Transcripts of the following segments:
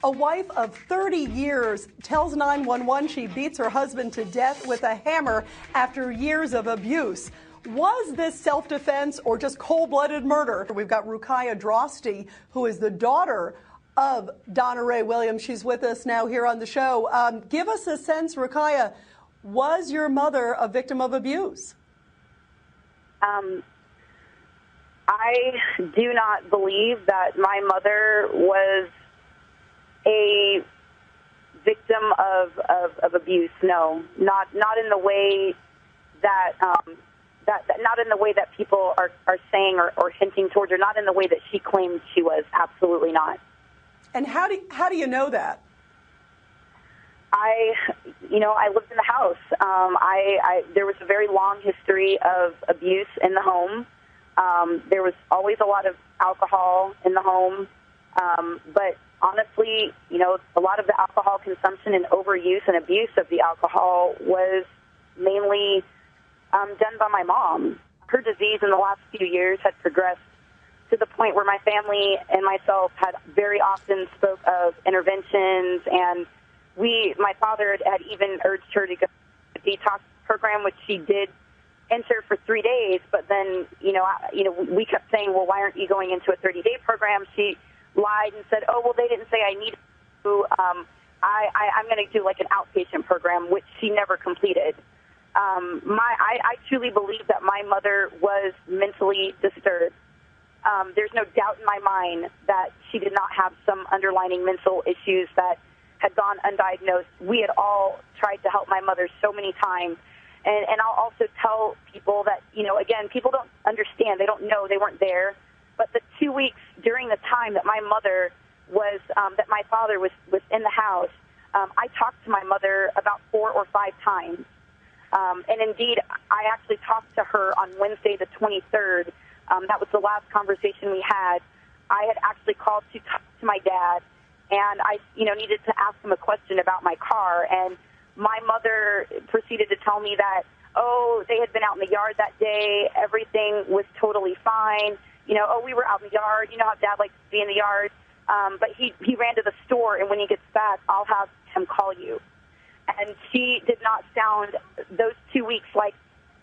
A wife of 30 years tells 911 she beats her husband to death with a hammer after years of abuse. Was this self-defense or just cold-blooded murder? We've got Rukiah Drosty, who is the daughter of Donna Ray Williams. She's with us now here on the show. Give us a sense, Rukiah, was your mother a victim of abuse? I do not believe that my mother was a victim of abuse. No, not in the way that not in the way that people are saying or hinting towards, or not in the way that she claimed she was. Absolutely not. And how do you know that? I lived in the house. There was a very long history of abuse in the home. There was always a lot of alcohol in the home. But honestly, a lot of the alcohol consumption and overuse and abuse of the alcohol was mainly done by my mom. Her disease in the last few years had progressed to the point where my family and myself had very often spoke of interventions, and my father had even urged her to go to a detox program, which she did enter for 3 days. But then, we kept saying, well, why aren't you going into a 30-day program? She lied and said, oh, well, they didn't say I needed to. I'm going to do like an outpatient program, which she never completed. I truly believe that my mother was mentally disturbed. There's no doubt in my mind that she did not have some underlying mental issues that had gone undiagnosed. We had all tried to help my mother so many times. And I'll also tell people that, again, people don't understand. They don't know. They weren't there. But the 2 weeks during the time that my mother was, that my father was in the house, I talked to my mother about 4 or 5 times. And indeed, I actually talked to her on Wednesday the 23rd. That was the last conversation we had. I had actually called to talk to my dad, and I, needed to ask him a question about my car. And my mother proceeded to tell me that, they had been out in the yard that day. Everything was totally fine. We were out in the yard. You know how Dad likes to be in the yard. But he ran to the store, and when he gets back, I'll have him call you. And she did not sound those 2 weeks like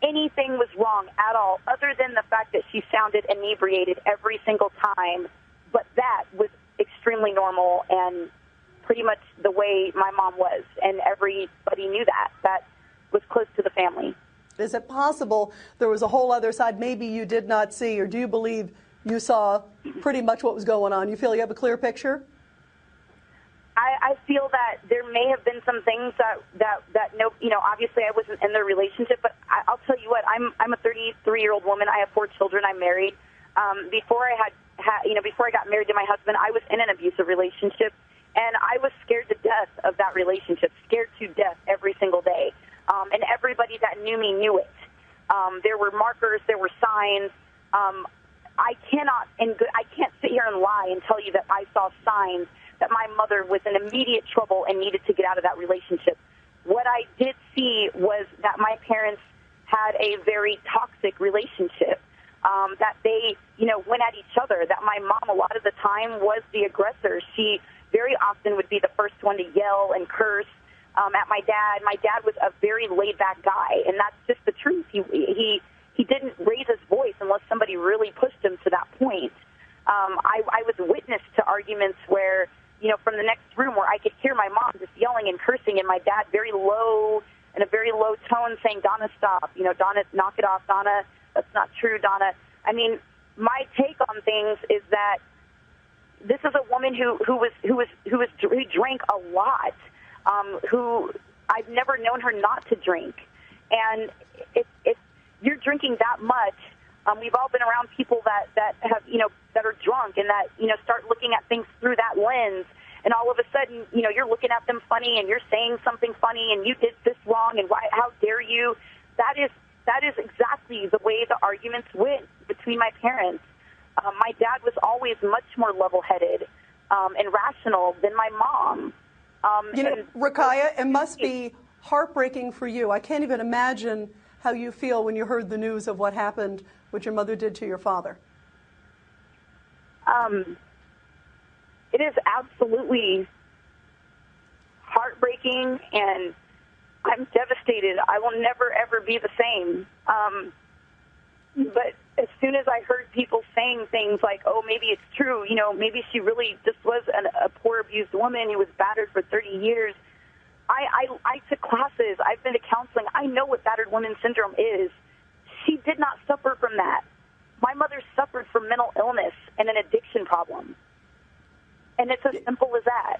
anything was wrong at all, other than the fact that she sounded inebriated every single time. But that was extremely normal and pretty much the way my mom was, and everybody knew that. That was close to the family. Is it possible there was a whole other side maybe you did not see, or do you believe you saw pretty much what was going on? You feel you have a clear picture? I feel that there may have been some things that obviously I wasn't in their relationship, but I'll tell you what, I'm a 33-year-old woman. I have 4 children. I'm married. Before I got married to my husband, I was in an abusive relationship, and I was scared to death of that relationship, scared to death every single day. And everybody that knew me knew it. There were markers, there were signs. I can't sit here and lie and tell you that I saw signs that my mother was in immediate trouble and needed to get out of that relationship. What I did see was that my parents had a very toxic relationship, that they, went at each other, that my mom a lot of the time was the aggressor. She very often would be the first one to yell and curse at my dad. My dad was a very laid-back guy, and that's just the truth. He didn't raise his voice unless somebody really pushed him to that point. I was witness to arguments where, from the next room where I could hear my mom just yelling and cursing, and my dad very low, in a very low tone saying, Donna, stop. Donna, knock it off. Donna, that's not true, Donna. I mean, my take on things is that this is a woman who drank a lot, who I've never known her not to drink. And if you're drinking that much, we've all been around people that have, that are drunk and that, start looking at things through that lens. And all of a sudden, you're looking at them funny and you're saying something funny and you did this wrong and why, how dare you? That is exactly the way the arguments went between my parents. My dad was always much more level-headed and rational than my mom. Rukiah, it must be heartbreaking for you. I can't even imagine how you feel when you heard the news of what happened, what your mother did to your father. It is absolutely heartbreaking, and I'm devastated. I will never, ever be the same. But as soon as I heard people saying things like, oh, maybe it's true, you know, maybe she really just was a poor, abused woman who was battered for 30 years, I took classes. I've been to counseling. I know what battered woman syndrome is. She did not suffer from that. My mother suffered from mental illness and an addiction problem. And it's as simple as that.